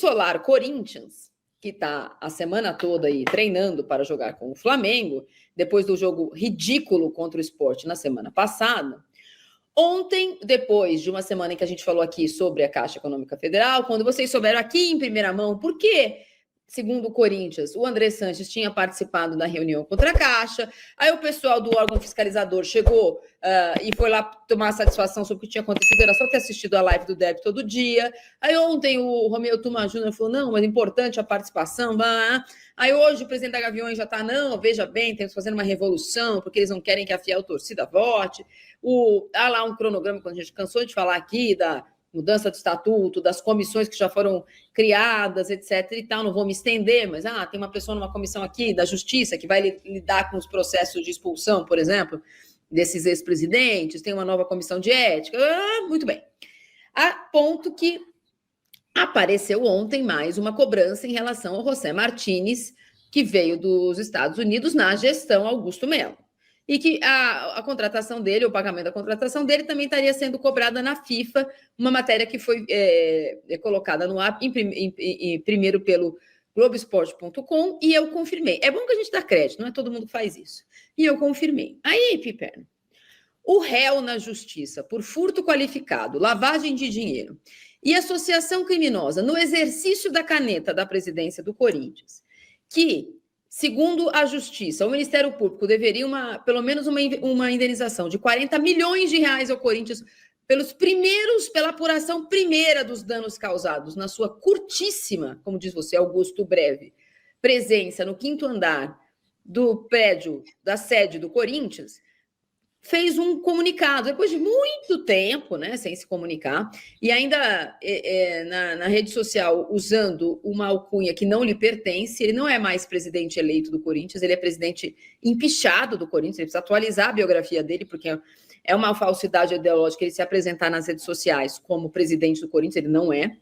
Solar Corinthians, que está a semana toda aí treinando para jogar com o Flamengo, depois do jogo ridículo contra o Sport na semana passada, ontem, depois de uma semana em que a gente falou aqui sobre a Caixa Econômica Federal, quando vocês souberam aqui em primeira mão por quê, segundo o Corinthians, o André Sanches tinha participado da reunião contra a Caixa, aí o pessoal do órgão fiscalizador chegou e foi lá tomar satisfação sobre o que tinha acontecido, era só ter assistido a live do Deb todo dia. Aí ontem o Romeu Tuma Júnior falou, não, mas é importante a participação. Aí hoje o presidente da Gaviões já está, não, veja bem, temos fazendo uma revolução, porque eles não querem que a fiel torcida vote. Há lá um cronograma, quando a gente cansou de falar aqui, da mudança do estatuto, das comissões que já foram criadas, etc. e tal, não vou me estender, mas tem uma pessoa numa comissão aqui da Justiça que vai lidar com os processos de expulsão, por exemplo, desses ex-presidentes, tem uma nova comissão de ética, muito bem. A ponto que apareceu ontem mais uma cobrança em relação ao José Martínez, que veio dos Estados Unidos na gestão Augusto Melo. E que a contratação dele, o pagamento da contratação dele também estaria sendo cobrada na FIFA, uma matéria que foi colocada no ar primeiro pelo Globoesporte.com e eu confirmei. É bom que a gente dá crédito, não é todo mundo que faz isso. E eu confirmei. Aí, Piperno, o réu na justiça por furto qualificado, lavagem de dinheiro e associação criminosa no exercício da caneta da presidência do Corinthians, que, segundo a Justiça, o Ministério Público deveria pelo menos uma indenização de 40 milhões de reais ao Corinthians pela apuração primeira dos danos causados na sua curtíssima, como diz você, Augusto, breve, presença no 5º andar do prédio da sede do Corinthians, fez um comunicado, depois de muito tempo, né, sem se comunicar, e ainda na rede social usando uma alcunha que não lhe pertence. Ele não é mais presidente eleito do Corinthians, ele é presidente empichado do Corinthians, ele precisa atualizar a biografia dele, porque é uma falsidade ideológica ele se apresentar nas redes sociais como presidente do Corinthians, ele não é.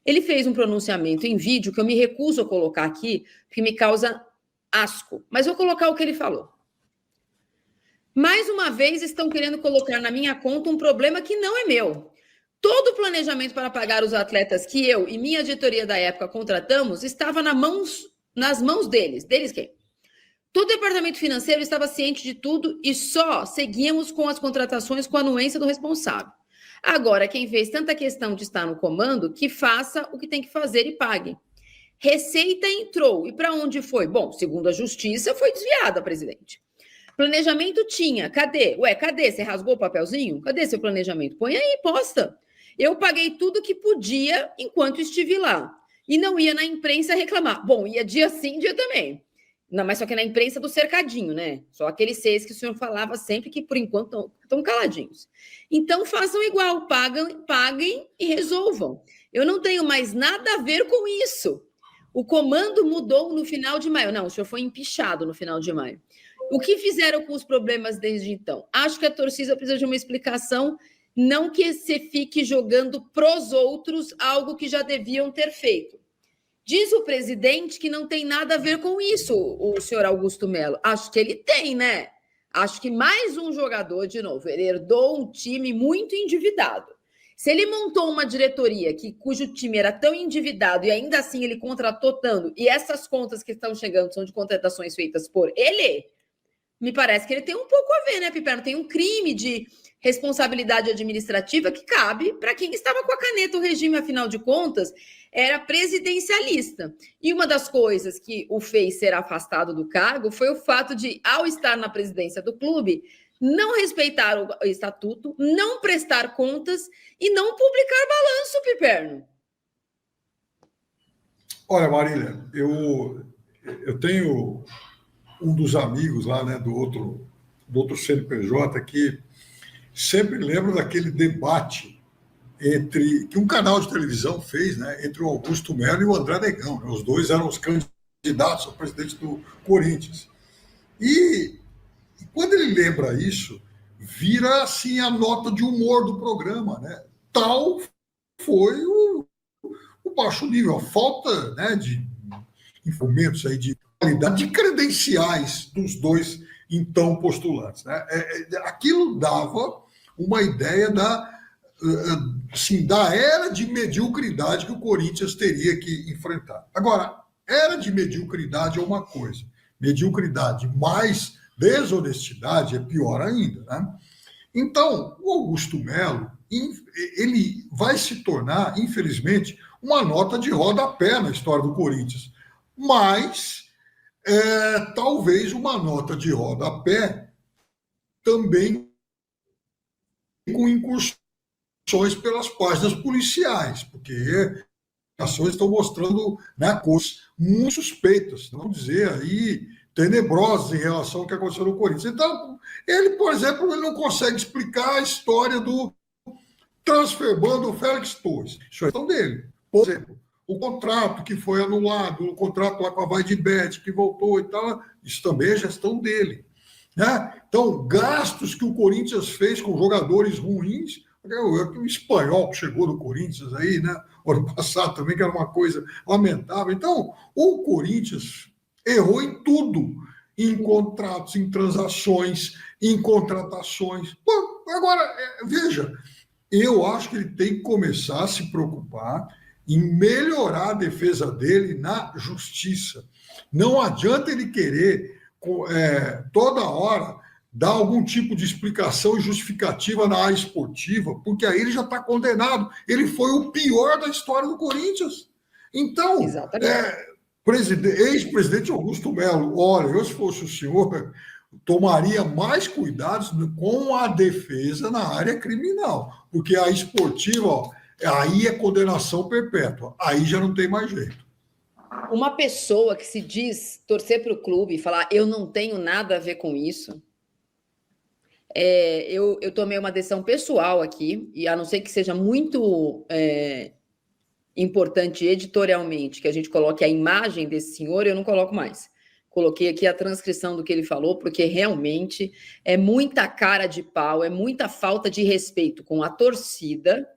Ele fez um pronunciamento em vídeo que eu me recuso a colocar aqui, porque me causa asco, mas vou colocar o que ele falou. Mais uma vez, estão querendo colocar na minha conta um problema que não é meu. Todo o planejamento para pagar os atletas que eu e minha diretoria da época contratamos estava nas mãos deles. Deles quem? Todo o departamento financeiro estava ciente de tudo e só seguíamos com as contratações com a anuência do responsável. Agora, quem fez tanta questão de estar no comando, que faça o que tem que fazer e pague. Receita entrou. E para onde foi? Bom, segundo a Justiça, foi desviada, presidente. Planejamento tinha. Cadê? Cadê? Você rasgou o papelzinho? Cadê seu planejamento? Põe aí, posta. Eu paguei tudo que podia enquanto estive lá. E não ia na imprensa reclamar. Bom, ia dia sim, dia também. Não, mas só que na imprensa do cercadinho, né? Só aqueles 6 que o senhor falava sempre que, por enquanto, estão caladinhos. Então, façam igual. Paguem e resolvam. Eu não tenho mais nada a ver com isso. O comando mudou no final de maio. Não, o senhor foi empichado no final de maio. O que fizeram com os problemas desde então? Acho que a torcida precisa de uma explicação, não que se fique jogando pros outros algo que já deviam ter feito. Diz o presidente que não tem nada a ver com isso, o senhor Augusto Melo. Acho que ele tem, né? Acho que mais um jogador, de novo, ele herdou um time muito endividado. Se ele montou uma diretoria cujo time era tão endividado e ainda assim ele contratou tanto, e essas contas que estão chegando são de contratações feitas por ele, me parece que ele tem um pouco a ver, né, Piperno? Tem um crime de responsabilidade administrativa que cabe para quem estava com a caneta. O regime, afinal de contas, era presidencialista. E uma das coisas que o fez ser afastado do cargo foi o fato de, ao estar na presidência do clube, não respeitar o estatuto, não prestar contas e não publicar balanço, Piperno. Olha, Marília, eu tenho um dos amigos lá, né, do outro CNPJ, que sempre lembra daquele debate que um canal de televisão fez, né, entre o Augusto Melo e o André Negão. Né? Os dois eram os candidatos ao presidente do Corinthians. E quando ele lembra isso, vira assim a nota de humor do programa, né? Tal foi o baixo nível, a falta, né, de informamentos aí de qualidade, de credenciais dos dois então postulantes, né? Aquilo dava uma ideia assim, da era de mediocridade que o Corinthians teria que enfrentar. Agora, era de mediocridade é uma coisa, mediocridade mais desonestidade é pior ainda, né? Então, o Augusto Melo, ele vai se tornar, infelizmente, uma nota de rodapé na história do Corinthians, mas talvez uma nota de rodapé também com incursões pelas páginas policiais, porque as ações estão mostrando, né, coisas muito suspeitas, não dizer aí tenebrosas em relação ao que aconteceu no Corinthians. Então, ele, por exemplo, ele não consegue explicar a história do transfer ban do Félix Torres. Isso é questão dele. Por exemplo, o contrato que foi anulado, o contrato lá com a Vaidbet, que voltou e tal, isso também é gestão dele. Né? Então, gastos que o Corinthians fez com jogadores ruins, o espanhol que chegou no Corinthians aí, né? Ano passado também, que era uma coisa lamentável. Então, o Corinthians errou em tudo, em contratos, em transações, em contratações. Bom, agora, veja, eu acho que ele tem que começar a se preocupar em melhorar a defesa dele na justiça. Não adianta ele querer toda hora dar algum tipo de explicação e justificativa na área esportiva, porque aí ele já está condenado. Ele foi o pior da história do Corinthians. Então, ex-presidente Augusto Melo, olha, eu se fosse o senhor, tomaria mais cuidados com a defesa na área criminal, porque a esportiva, ó, aí é condenação perpétua, aí já não tem mais jeito. Uma pessoa que se diz torcer para o clube e falar eu não tenho nada a ver com isso, eu tomei uma decisão pessoal aqui, e a não ser que seja muito importante editorialmente que a gente coloque a imagem desse senhor, eu não coloco mais. Coloquei aqui a transcrição do que ele falou, porque realmente é muita cara de pau, é muita falta de respeito com a torcida,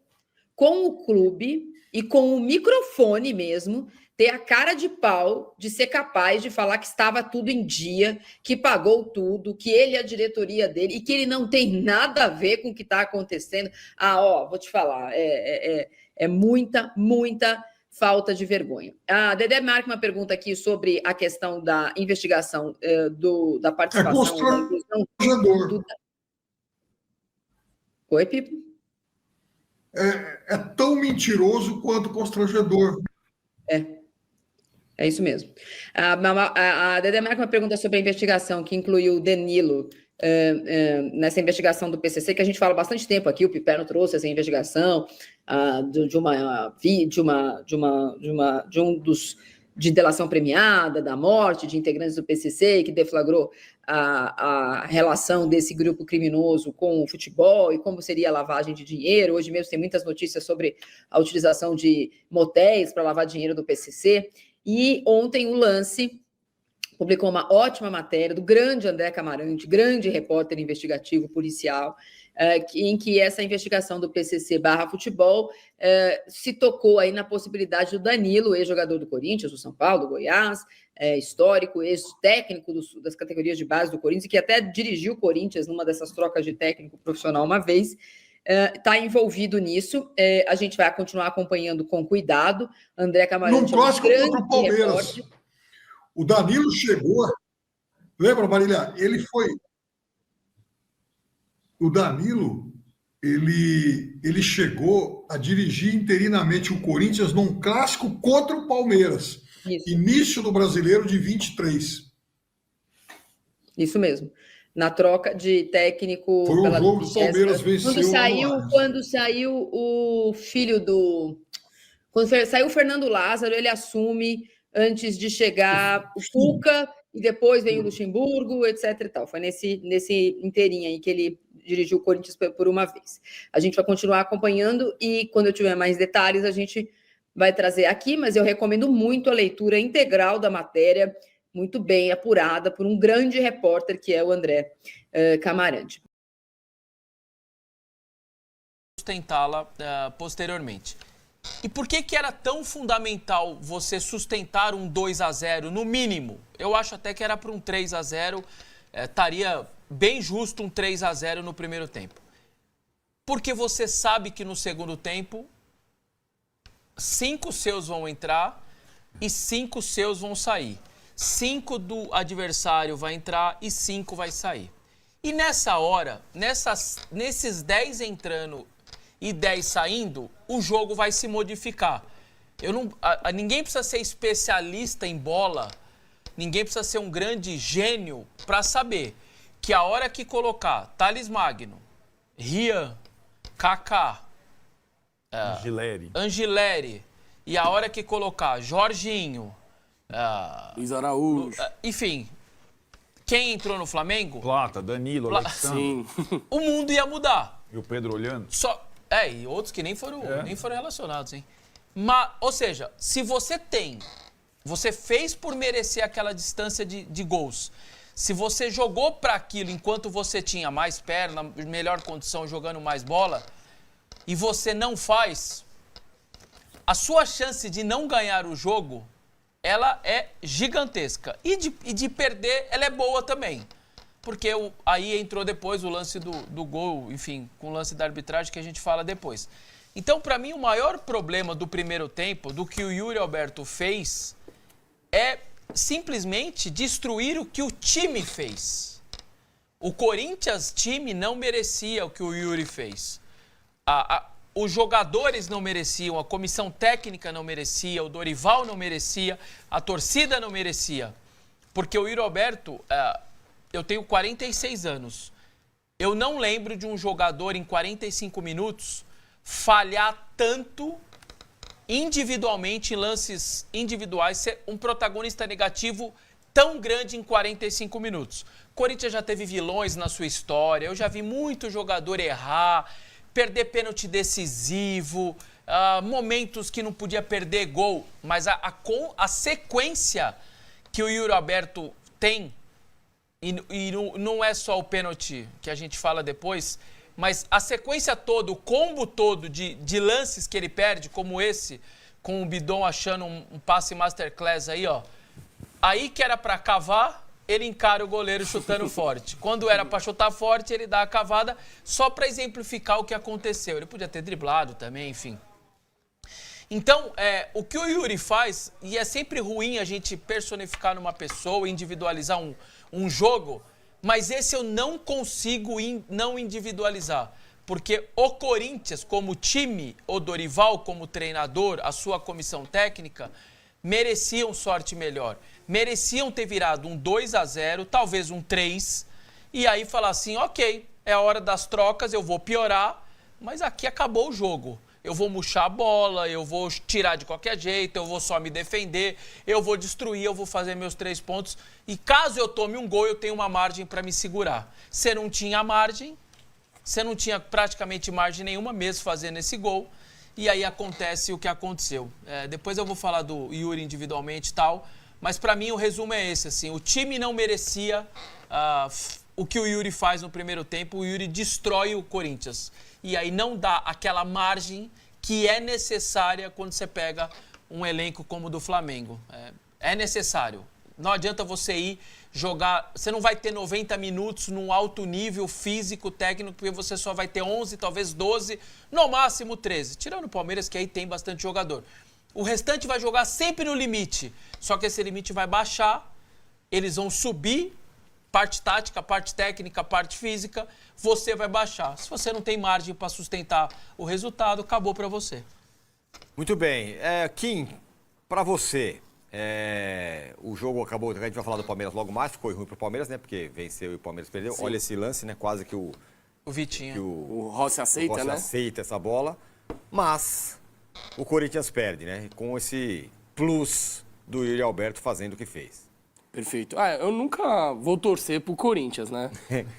com o clube e com o microfone mesmo, ter a cara de pau de ser capaz de falar que estava tudo em dia, que pagou tudo, que ele é a diretoria dele e que ele não tem nada a ver com o que está acontecendo. Vou te falar, muita falta de vergonha. A Dedé marca uma pergunta aqui sobre a questão da investigação da participação. Constrangedor. Oi, Pipo? É tão mentiroso quanto constrangedor. É isso mesmo. A Dedé marca uma pergunta sobre a investigação que incluiu o Danilo nessa investigação do PCC, que a gente fala há bastante tempo aqui. O Piperno trouxe essa investigação de delação premiada, da morte de integrantes do PCC, que deflagrou a relação desse grupo criminoso com o futebol e como seria a lavagem de dinheiro. Hoje mesmo tem muitas notícias sobre a utilização de motéis para lavar dinheiro do PCC. E ontem o Lance publicou uma ótima matéria do grande André Camarante, grande repórter investigativo policial, em que essa investigação do PCC/futebol se tocou aí na possibilidade do Danilo, ex-jogador do Corinthians, do São Paulo, do Goiás, histórico, ex-técnico das categorias de base do Corinthians, que até dirigiu o Corinthians numa dessas trocas de técnico profissional uma vez, está envolvido nisso. A gente vai continuar acompanhando com cuidado. André Camarante no clássico contra o Palmeiras. Repórter. O Danilo chegou. Lembra, Marília? O Danilo, ele chegou a dirigir interinamente o Corinthians num clássico contra o Palmeiras. Isso. Início do Brasileiro de 23. Isso mesmo. Na troca de técnico. Foi um jogo que o Palmeiras venceu. Quando saiu o filho do. Quando saiu o Fernando Lázaro, ele assume antes de chegar o Cuca e depois vem o Luxemburgo, etc. E tal. Foi nesse inteirinho aí que ele dirigiu o Corinthians por uma vez. A gente vai continuar acompanhando e quando eu tiver mais detalhes a gente vai trazer aqui, mas eu recomendo muito a leitura integral da matéria, muito bem apurada por um grande repórter que é o André Camarante. Sustentá-la posteriormente. E por que era tão fundamental você sustentar um 2-0 no mínimo? Eu acho até que era para um 3-0, estaria bem justo um 3-0 no primeiro tempo. porque você sabe que no segundo tempo 5 seus vão entrar e 5 seus vão sair. 5 do adversário vai entrar e 5 vai sair. E nessa hora, nesses 10 entrando e 10 saindo, o jogo vai se modificar. Ninguém precisa ser especialista em bola, ninguém precisa ser um grande gênio para saber que a hora que colocar Thales Magno, Rian, Kaká, Angileri, e a hora que colocar Jorginho, Luiz Araújo, enfim, quem entrou no Flamengo? Plata, Danilo, Alexandre. sim. O mundo ia mudar. E o Pedro olhando. E outros que nem foram relacionados, hein? Ou seja, se você fez por merecer aquela distância de gols. Se você jogou para aquilo enquanto você tinha mais perna, melhor condição, jogando mais bola, e você não faz, a sua chance de não ganhar o jogo, ela é gigantesca. E de perder, ela é boa também. Porque aí entrou depois o lance do gol, enfim, com o lance da arbitragem que a gente fala depois. Então, para mim, o maior problema do primeiro tempo, do que o Yuri Alberto fez, é simplesmente destruir o que o time fez. O Corinthians time não merecia o que o Yuri fez. Os jogadores não mereciam, a comissão técnica não merecia, o Dorival não merecia, a torcida não merecia. Porque o Yuri Alberto, eu tenho 46 anos. Eu não lembro de um jogador em 45 minutos falhar tanto individualmente, em lances individuais, ser um protagonista negativo tão grande em 45 minutos. O Corinthians já teve vilões na sua história, eu já vi muito jogador errar, perder pênalti decisivo, momentos que não podia perder gol, mas a sequência que o Yuri Alberto tem, e não é só o pênalti que a gente fala depois, mas a sequência toda, o combo todo de lances que ele perde, como esse, com o Bidon achando um passe masterclass aí, ó. Aí que era para cavar, ele encara o goleiro chutando forte. Quando era para chutar forte, ele dá a cavada só para exemplificar o que aconteceu. Ele podia ter driblado também, enfim. Então, o que o Yuri faz, e é sempre ruim a gente personificar numa pessoa, individualizar um jogo, mas esse eu não consigo não individualizar. Porque o Corinthians, como time, o Dorival como treinador, a sua comissão técnica, mereciam sorte melhor. Mereciam ter virado um 2-0, talvez um 3, e aí falar assim, ok, é a hora das trocas, eu vou piorar, mas aqui acabou o jogo. Eu vou murchar a bola, eu vou tirar de qualquer jeito, eu vou só me defender, eu vou destruir, eu vou fazer meus 3 pontos. E caso eu tome um gol, eu tenho uma margem para me segurar. Você não tinha margem, você não tinha praticamente margem nenhuma mesmo fazendo esse gol. E aí acontece o que aconteceu. Depois eu vou falar do Yuri individualmente e tal, mas para mim o resumo é esse, assim, o time não merecia o que o Yuri faz no primeiro tempo, o Yuri destrói o Corinthians. E aí não dá aquela margem que é necessária quando você pega um elenco como o do Flamengo. É necessário. Não adianta você ir jogar... Você não vai ter 90 minutos num alto nível físico, técnico, porque você só vai ter 11, talvez 12, no máximo 13. Tirando o Palmeiras, que aí tem bastante jogador. O restante vai jogar sempre no limite. Só que esse limite vai baixar, eles vão subir, parte tática, parte técnica, parte física, você vai baixar. Se você não tem margem para sustentar o resultado, acabou para você. Muito bem. Kim, para você, o jogo acabou, a gente vai falar do Palmeiras logo mais, ficou ruim pro Palmeiras, né? Porque venceu e o Palmeiras perdeu. Sim. Olha esse lance, né? Quase que o Vitinho. Que o Rossi aceita, né? Aceita essa bola, mas o Corinthians perde, né? Com esse plus do Yuri Alberto fazendo o que fez. Perfeito. Eu nunca vou torcer pro Corinthians, né?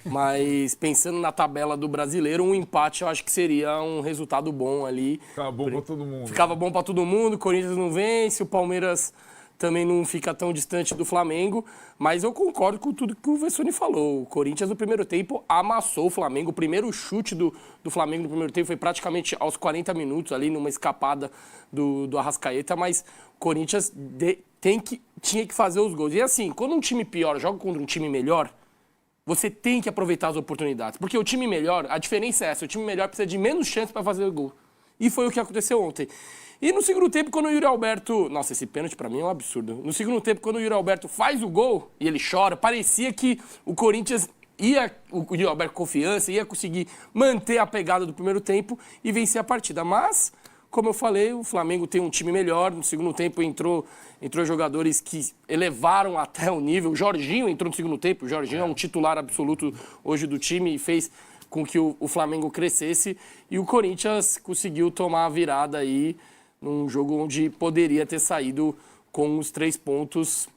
Mas pensando na tabela do Brasileiro, um empate eu acho que seria um resultado bom ali. Ficava bom pra todo mundo. Ficava bom pra todo mundo, o Corinthians não vence, o Palmeiras também não fica tão distante do Flamengo, mas eu concordo com tudo que o Vessone falou. O Corinthians no primeiro tempo amassou o Flamengo. O primeiro chute do Flamengo no primeiro tempo foi praticamente aos 40 minutos ali, numa escapada do Arrascaeta, mas o Corinthians tinha que fazer os gols. E assim, quando um time pior joga contra um time melhor, Você tem que aproveitar as oportunidades. Porque o time melhor, a diferença é essa, o time melhor precisa de menos chance para fazer o gol. E foi o que aconteceu ontem. E no segundo tempo, quando o Yuri Alberto... Nossa, esse pênalti pra mim é um absurdo. No segundo tempo, quando o Yuri Alberto faz o gol e ele chora, parecia que o Corinthians o Yuri Alberto confiança, ia conseguir manter a pegada do primeiro tempo e vencer a partida. Mas, como eu falei, o Flamengo tem um time melhor. No segundo tempo entrou jogadores que elevaram até o nível. O Jorginho entrou no segundo tempo. O Jorginho é um titular absoluto hoje do time e fez com que o Flamengo crescesse. E o Corinthians conseguiu tomar a virada aí num jogo onde poderia ter saído com os 3 pontos.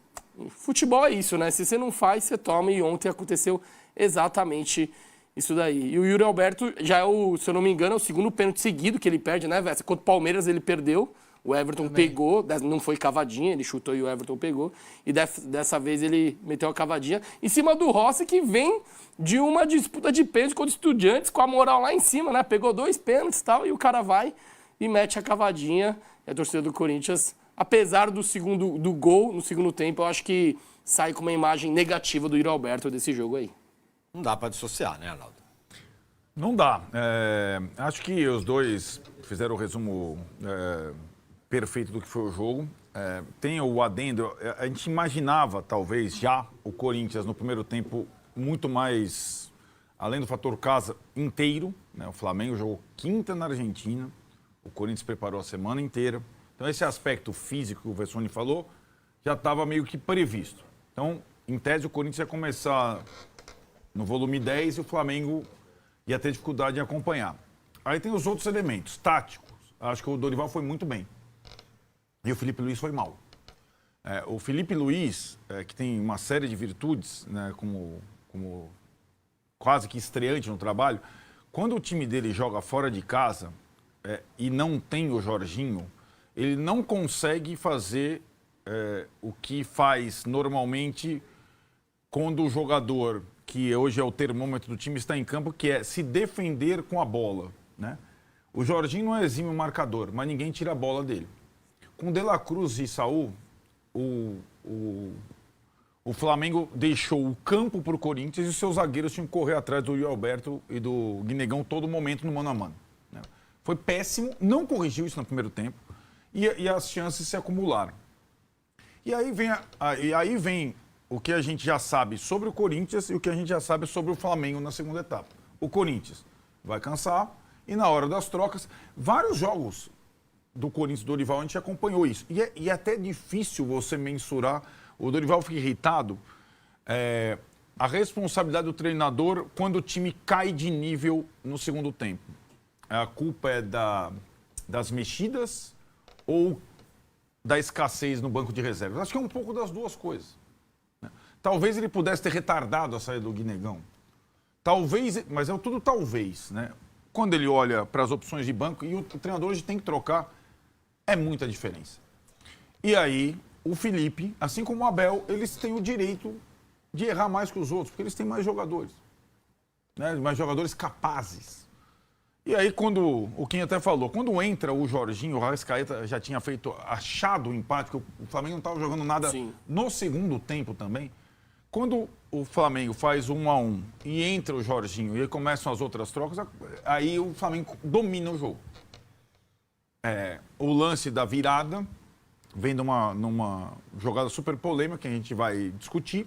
Futebol é isso, né? Se você não faz, você toma. E ontem aconteceu exatamente isso daí. E o Yuri Alberto já é se eu não me engano, é o segundo pênalti seguido que ele perde, né, Vessa? Contra o Palmeiras ele perdeu, o Everton pegou, não foi cavadinha, ele chutou e o Everton pegou. E dessa vez ele meteu a cavadinha em cima do Rossi, que vem de uma disputa de pênalti contra Estudiantes, com a moral lá em cima, né? Pegou 2 pênaltis e tal, e o cara vai e mete a cavadinha. E a torcida do Corinthians, apesar do gol no segundo tempo, eu acho que sai com uma imagem negativa do Yuri Alberto desse jogo aí. Não dá para dissociar, né, Arnaldo? Não dá. Acho que os dois fizeram o resumo perfeito do que foi o jogo. Tem o adendo. A gente imaginava, talvez, já o Corinthians no primeiro tempo muito mais, além do fator casa, inteiro. Né? O Flamengo jogou quinta na Argentina. O Corinthians preparou a semana inteira. Então, esse aspecto físico que o Vessone falou já estava meio que previsto. Então, em tese, o Corinthians ia começar no volume 10 e o Flamengo ia ter dificuldade em acompanhar. Aí tem os outros elementos táticos. Acho que o Dorival foi muito bem. E o Felipe Luiz foi mal. O Felipe Luiz, que tem uma série de virtudes, né, como quase que estreante no trabalho, quando o time dele joga fora de casa e não tem o Jorginho, ele não consegue fazer o que faz normalmente quando o jogador, que hoje é o termômetro do time, está em campo, que é se defender com a bola. Né? O Jorginho não é exímio marcador, mas ninguém tira a bola dele. Com De La Cruz e Saúl, o Flamengo deixou o campo para o Corinthians e os seus zagueiros tinham que correr atrás do Yuri Alberto e do Guinegão todo momento no mano a mano. Né? Foi péssimo, não corrigiu isso no primeiro tempo e as chances se acumularam. E aí vem o que a gente já sabe sobre o Corinthians e o que a gente já sabe sobre o Flamengo na segunda etapa. O Corinthians vai cansar e na hora das trocas, vários jogos do Corinthians do Dorival, a gente acompanhou isso. E é até difícil você mensurar, o Dorival fica irritado, a responsabilidade do treinador quando o time cai de nível no segundo tempo. A culpa é das mexidas ou da escassez no banco de reservas? Acho que é um pouco das duas coisas. Talvez ele pudesse ter retardado a saída do Guinegão. Talvez, mas é tudo talvez, né? Quando ele olha para as opções de banco e o treinador hoje tem que trocar, é muita diferença. E aí, o Felipe, assim como o Abel, eles têm o direito de errar mais que os outros, porque eles têm mais jogadores. Né? Mais jogadores capazes. E aí, quando o Kim até falou, quando entra o Jorginho, o Arrascaeta já tinha achado o empate, porque o Flamengo não estava jogando nada no segundo tempo também. Quando o Flamengo faz 1-1 e entra o Jorginho e aí começam as outras trocas, aí o Flamengo domina o jogo. O lance da virada vem numa jogada super polêmica que a gente vai discutir,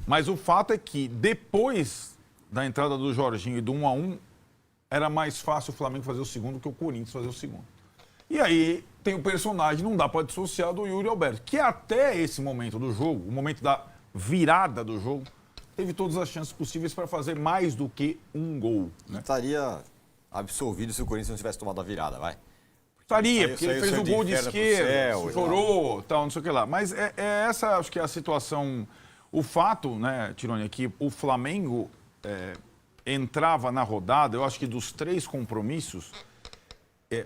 mas o fato é que depois da entrada do Jorginho e do 1-1, era mais fácil o Flamengo fazer o segundo que o Corinthians fazer o segundo. E aí tem o personagem, não dá para dissociar, do Yuri Alberto, que até esse momento do jogo, o momento da virada do jogo, teve todas as chances possíveis para fazer mais do que um gol. Né? Estaria absolvido se o Corinthians não tivesse tomado a virada, vai. Estaria, porque ele fez o gol de esquerda, chorou, tal, não sei o que lá. Mas essa, acho que é a situação. O fato, né, Tironi, é que o Flamengo entrava na rodada, eu acho que dos 3 compromissos,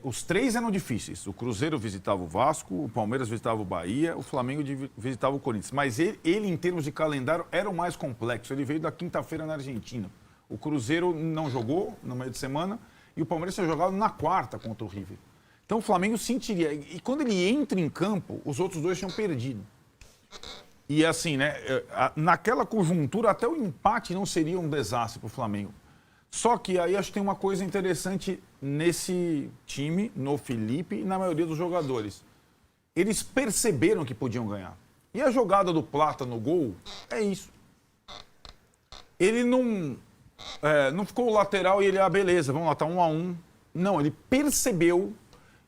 os 3 eram difíceis. O Cruzeiro visitava o Vasco, o Palmeiras visitava o Bahia, o Flamengo visitava o Corinthians. Mas ele, em termos de calendário, era o mais complexo. Ele veio da quinta-feira na Argentina. O Cruzeiro não jogou no meio de semana e o Palmeiras tinha jogado na quarta contra o River. Então o Flamengo sentiria. E quando ele entra em campo, os outros 2 tinham perdido. E assim, né? Naquela conjuntura, até o empate não seria um desastre para o Flamengo. Só que aí acho que tem uma coisa interessante nesse time, no Felipe e na maioria dos jogadores. Eles perceberam que podiam ganhar. E a jogada do Plata no gol é isso. Ele não ficou lateral e ele, beleza, vamos lá, tá 1-1. Não, ele percebeu.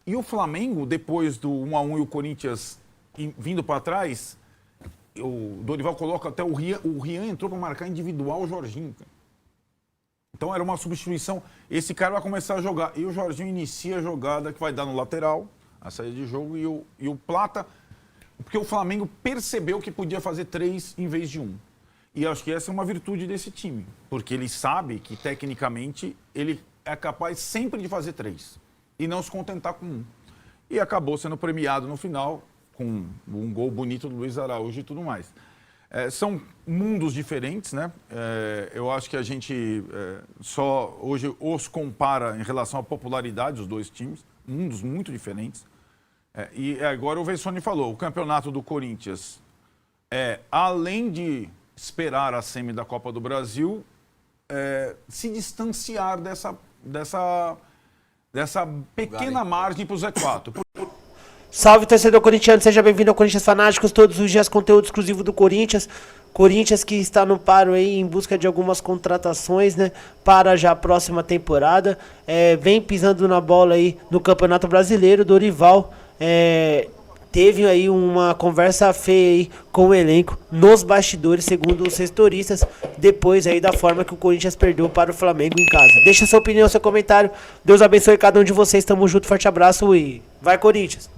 E o Flamengo, depois do 1-1 e o Corinthians vindo para trás, o Dorival coloca até o Rian entrou para marcar individual o Jorginho. Então era uma substituição. Esse cara vai começar a jogar. E o Jorginho inicia a jogada que vai dar no lateral, a saída de jogo, e o Plata... Porque o Flamengo percebeu que podia fazer 3 em vez de 1. E acho que essa é uma virtude desse time. Porque ele sabe que, tecnicamente, ele é capaz sempre de fazer 3. E não se contentar com 1. E acabou sendo premiado no final, com um gol bonito do Luiz Araújo e tudo mais. São mundos diferentes, né? Eu acho que a gente só hoje os compara em relação à popularidade dos dois times. Mundos muito diferentes. E agora o Vessone falou, o campeonato do Corinthians além de esperar a semi da Copa do Brasil, se distanciar dessa pequena margem para o Z4. Salve, torcedor corintiano, seja bem-vindo ao Corinthians Fanáticos, todos os dias conteúdo exclusivo do Corinthians. Corinthians que está no paro aí em busca de algumas contratações, né, para já a próxima temporada. Vem pisando na bola aí no Campeonato Brasileiro. Dorival teve aí uma conversa feia aí com o elenco nos bastidores, segundo os setoristas, depois aí da forma que o Corinthians perdeu para o Flamengo em casa. Deixa sua opinião, seu comentário. Deus abençoe cada um de vocês. Tamo junto, forte abraço e vai, Corinthians!